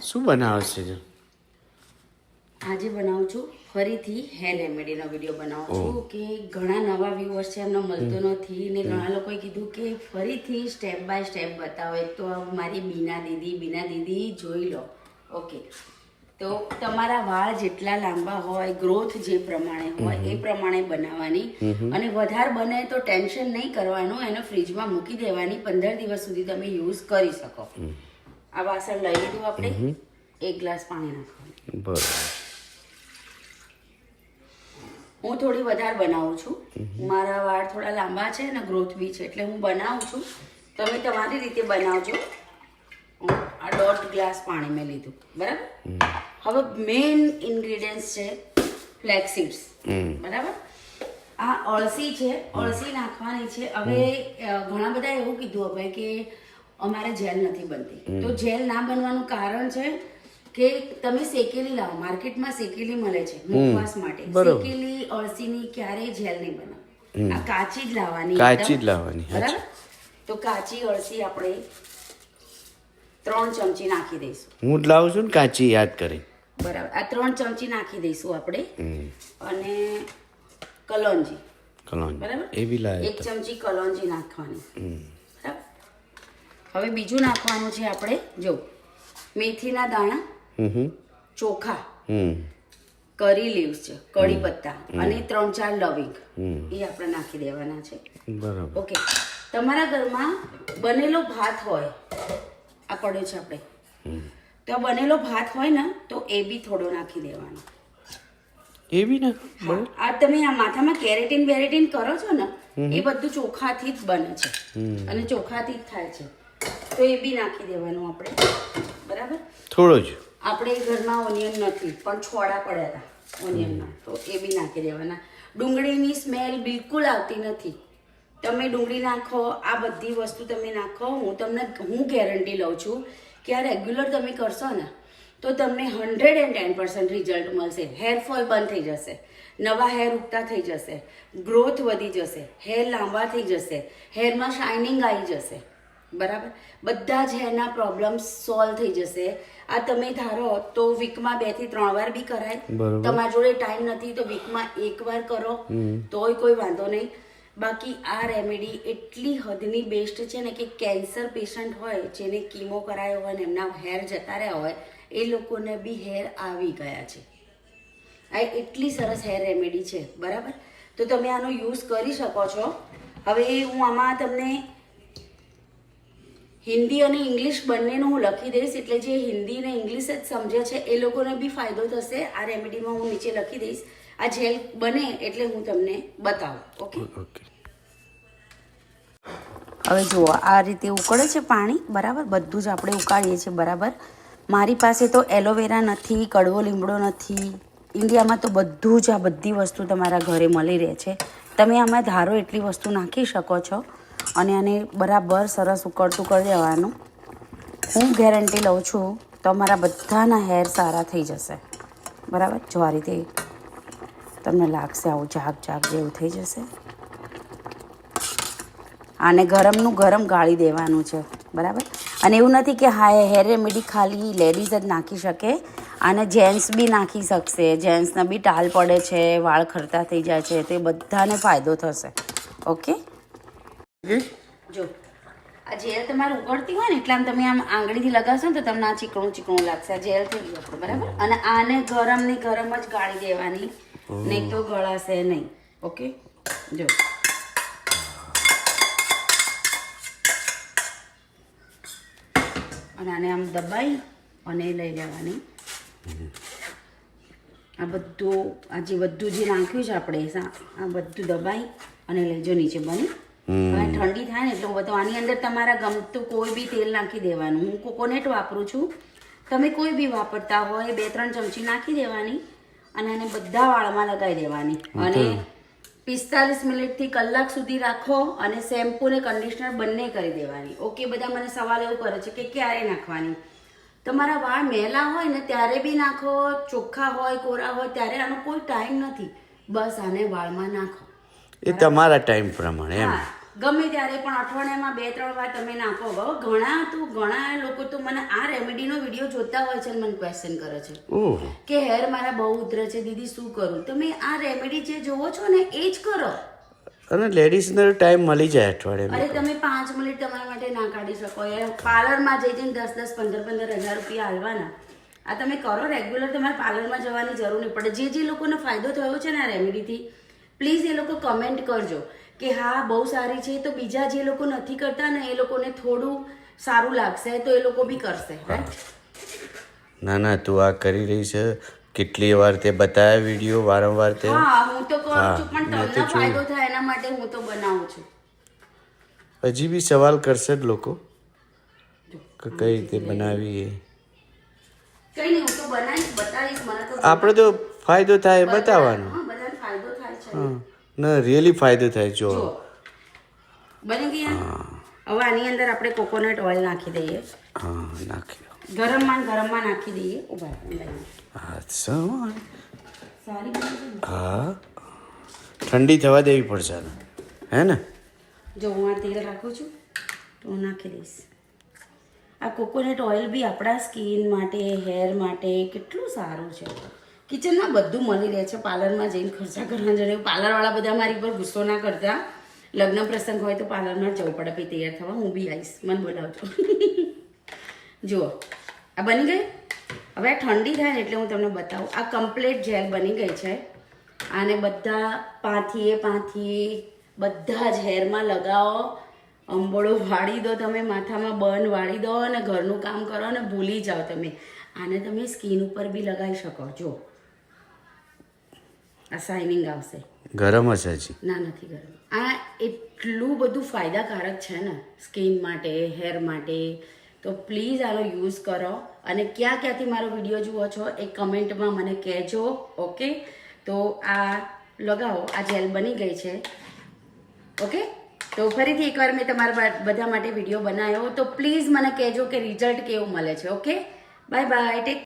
શું બનાવશે છે? આજે બનાવું છું ફરીથી હેર રેમેડીનો વિડીયો બનાવું છું કે ઘણા નવા વ્યુઅર્સ છે, એમને મળતો નથી ને ઘણા લોકોએ કીધું કે ફરીથી સ્ટેપ બાય સ્ટેપ બતાવો. એક તો મારી બીના દીદી જોઈ લો. ઓકે, તો તમારા વાળ જેટલા લાંબા હોય, ગ્રોથ જે પ્રમાણે હોય એ પ્રમાણે બનાવવાની, અને વધારે બને તો ટેન્શન નહીં કરવાનું, એને ફ્રીજમાં મૂકી દેવાની. 15 દિવસ સુધી તમે યુઝ કરી શકો. આ વાસણ લઈ લીધું આપણે, 1 ગ્લાસ પાણી નાખવાનું. બરાબર. હું થોડી વધારે બનાવું છું, મારા વાળ થોડા લાંબા છે અને ગ્રોથ બી છે, એટલે હું બનાવું છું. તમે તમારી રીતે બનાવજો. આ 1.5 ગ્લાસ પાણી મેં લીધું, બરાબર. હવે મેઇન ઇન્ગ્રેડિયન્ટ્સ છે ફ્લેક્સ સીડ્સ, બરાબર. આ અળસી છે, અળસી નાખવાની છે. હવે ઘણા બધા એવું કીધું હવે કે અમારે જેલ નથી બનતી, તો જેલ ના બનવાનું કારણ છે કે તમે શેકેલી લાવો. માર્કેટમાં શેકેલી મળે છે મુખવાસ માટે. શેકેલી અળસીની ક્યારેય જેલ નહીં બનાવે. આ કાચી જ લાવવાની, બરાબર. તો કાચી અળસી આપણે 3 ચમચી નાખી દઈશું. હું જ લાવું છું ને કાચી, યાદ કરી. બરાબર, આ 3 ચમચી નાખી દઈશું આપણે. અને કલોંજી, બરાબર, એ બી લાવે. 1 ચમચી કલોંજી નાખવાની, બરાબર. હવે બીજું નાખવાનું છે આપણે, જો મેથીના દાણા, ચોખા, કરી લીવ્સ છે, કડી પત્તા, અને 3-4 લવિંગ, એ આપણે નાખી દેવાના છે. બરાબર. ઓકે, તમારા ઘરમાં બનેલો ભાત હોય, આ પડ્યો છે આપણે, તો આ બનેલો ભાત હોય ને તો એ બી થોડો નાખી દેવાનો. એ બી નાખ. આ તમે આ માથામાં કેરેટીન બેરેટીન કરો છો ને, એ બધું ચોખાથી જ બને છે અને ચોખાથી જ થાય છે, તો એ બી નાખી દેવાનું આપણે, બરાબર. થોડો જ. આપણે ઘરમાં ઓનિયન નથી પણ છોડા પડ્યા હતા ઓનિયનના, તો એ બી નાખી દેવાના. ડુંગળીની સ્મેલ બિલકુલ આવતી નથી. તમે ડુંગળી નાખો, આ બધી વસ્તુ તમે નાખો, હું ગેરંટી લઉં છું કે આ રેગ્યુલર તમે કરશો ને તો તમને 110% રિઝલ્ટ મળશે. હેરફોલ બંધ થઈ જશે, નવા હેર ઉગતા થઈ જશે, ગ્રોથ વધી જશે, હેર લાંબા થઈ જશે, હેરમાં શાઇનિંગ આવી જશે, બરાબર. બધા જ હેરના પ્રોબ્લેમ્સ સોલ્વ થઈ જશે. આ તમે ધારો તો વીકમાં 2 થી 3 વાર બી કરાય. તમારા જોડે ટાઈમ નથી તો વીકમાં 1 વાર કરો તોય કોઈ વાંધો નહીં. બાકી આ રેમેડી એટલી હદની બેસ્ટ છે ને કે કેન્સર પેશન્ટ હોય, જેને કીમો કરાયો હોય ને એમના હેર જતા રહ્યા હોય, એ લોકોને બી હેર આવી ગયા છે. આ એટલી સરસ હેર રેમેડી છે, બરાબર. તો તમે આનો યુઝ કરી શકો છો. હવે હું આમાં તમને હિન્દી અને ઇંગ્લિશ બંનેનું હું લખી દઈશ, એટલે જે હિન્દી અને ઇંગ્લિશ જ સમજે છે એ લોકોને બી ફાયદો થશે. આ રેમેડીમાં હું નીચે લખી દઈશ. આ જેલ બને એટલે હું તમને બતાવું. ઓકે, હવે જુઓ આ રીતે ઉકળે છે પાણી, બરાબર. બધું જ આપણે ઉકાળીએ છીએ, બરાબર. મારી પાસે તો એલોવેરા નથી, કડવો લીમડો નથી. ઇન્ડિયામાં તો બધું જ આ બધી વસ્તુ તમારા ઘરે મળી રહે છે. તમે આમાં ધારો એટલી વસ્તુ નાખી શકો છો અને આને બરાબર સરસ ઉકળતું કરી દેવાનું. હું ગેરંટી લઉં છું તમારા બધાના હેર સારા થઈ જશે, બરાબર. જો આ રીતે તમને લાગશે આવું ઝાગ જેવું થઈ જશે. આને ગરમનું ગરમ ગાળી દેવાનું છે, બરાબર. અને એવું નથી કે હા હેર રેમેડી ખાલી લેડીઝ જ નાખી શકે, આને જેન્ટ્સ બી નાખી શકશે. જેન્ટ્સને બી ટાલ પડે છે, વાળ ખરતા થઈ જાય છે, તે બધાને ફાયદો થશે. ઓકે, જો આ જેલ તમારે ઉકળતી હોય ને એટલે આમ તમે આમ આંગળીથી લગાવશો ને તો તમને આ ચીકણું લાગશે. આ જેલ થઈ ગયું, બરાબર. અને આને ગરમની ગરમ જ ગાળી દેવાની, નહીં તો ગળાશે નહીં. ઓકે, જો અને આને આમ દબાઈ અને લઈ લેવાની. આ બધું જે નાખ્યું છે આપણે, આ બધું દબાઈ અને લેજો નીચે બની. હવે ઠંડી થાય ને એટલે બધું આની અંદર તમારા ગમતું કોઈ બી તેલ નાખી દેવાનું. હું કોકોનટ વાપરું છું, તમે કોઈ બી વાપરતા હોય 2-3 ચમચી નાખી દેવાની અને આને બધા વાળમાં લગાવી દેવાની. અને 45 મિનિટથી કલાક સુધી રાખો અને શેમ્પૂ ને કન્ડિશનર બંને કરી દેવાની. ઓકે, બધા મને સવાલ એવું કરે છે કે ક્યારે નાખવાની. તમારા વાળ મેલા હોય ને ત્યારે બી નાખો, ચોખ્ખા હોય, કોરા હોય ત્યારે આનો કોઈ ટાઈમ નથી. બસ આને વાળમાં નાખો, એ તમારા ટાઈમ પ્રમાણે. એમ ગમે ત્યારે પણ અઠવાડિયામાં 2-3 વાર તમે નાખો. હવે ઘણા લોકો તો મને આ રેમેડીનો વિડીયો જોતા હોય છે અને મને ક્વેશ્ચન કરે છે ઓહ કે હેર મારા બહુ ઉતરે છે દીદી શું કરું. તમે આ રેમેડી જે જોવો છો ને એ જ કરો. અને લેડીઝને ટાઈમ મળી જાય અઠવાડિયામાં. અરે તમે 5 મિનિટ તમારા માટે ના કાઢી શકો યાર. પાર્લરમાં જઈને 10-10, 15-15 હજાર રૂપિયા હાલવાના. આ તમે કરો રેગ્યુલર, તમારે પાર્લરમાં જવાની જરૂર નહીં પડે. જે લોકોને ફાયદો થયો છે ને આ રેમેડીથી, પ્લીઝ એ લોકો કમેન્ટ કરજો કે હા બહુ સારી છે. તો બીજા જે લોકો નથી કરતા ને એ લોકોને થોડું સારું લાગશે તો એ લોકો બી કરશે. ના ના, તું આ કરી રહી છે. કેટલી વાર તે બતાવ્યા વિડીયો વારંવાર તે. હા હું તો કરું છું, પણ તમને ફાયદો થાય એના માટે હું તો બનાવું છું. હજી બી સવાલ કરશે જ લોકો કે કઈ રીતે બનાવી એ. કઈ નહીં, હું તો બનાવીશ, બતાવીશ. મને તો આપણે તો ફાયદો થાય એ બતાવવાનો. હા, બધાને ફાયદો થાય છે. હા ના, રિયલી ફાયદો થાય. જો બની ગયા. હવે આની અંદર આપણે કોકોનટ ઓઇલ નાખી દઈએ. હા નાખી દો. ગરમમાં નાખી દઈએ. ઉભા હા સર. સારી બની છે ને? હા ઠંડી થવા દેવી પડશે હે ને. જો હું આ તેલ રાખું છું તો હું નાખી દઈશ. આ કોકોનટ ઓઇલ બી આપણા સ્કિન માટે, હેર માટે કેટલું સારું છે. કિચનમાં બધું મળી રહે છે. પાર્લરમાં જઈને ખર્ચા કરવા જોઈએ. પાર્લરવાળા બધા મારી પર ગુસ્સો ના કરતા. લગ્ન પ્રસંગ હોય તો પાર્લરમાં જવું પડે પછી તૈયાર થવા. હું બી આવીશ, મને બોલાવજો. જુઓ આ બની ગઈ. હવે ઠંડી થાય ને એટલે હું તમને બતાવું. આ કમ્પ્લીટ જેલ બની ગઈ છે. આને બધા પાંથીએ બધા જ હેરમાં લગાવો. અંબોળો વાળી દો તમે, માથામાં બન વાળી દો અને ઘરનું કામ કરો અને ભૂલી જાઓ તમે. આને તમે સ્કિન ઉપર બી લગાવી શકો. જો આ શાઇનિંગ આવશે. ગરમ હશે હજી? ના નથી ગરમ. આ એટલું બધું ફાયદાકારક છે ને સ્કિન માટે, હેર માટે. તો પ્લીઝ આનો યુઝ કરો. અને ક્યાંથી મારો વિડીયો જુઓ છો એ કમેન્ટમાં મને કહેજો. ઓકે, તો આ લગાવો. આ જેલ બની ગઈ છે. ઓકે, તો ફરીથી એકવાર મેં તમારા બધા માટે વિડીયો બનાવ્યો. તો પ્લીઝ મને કહેજો કે રિઝલ્ટ કેવું મળે છે. Okay, bye bye, tech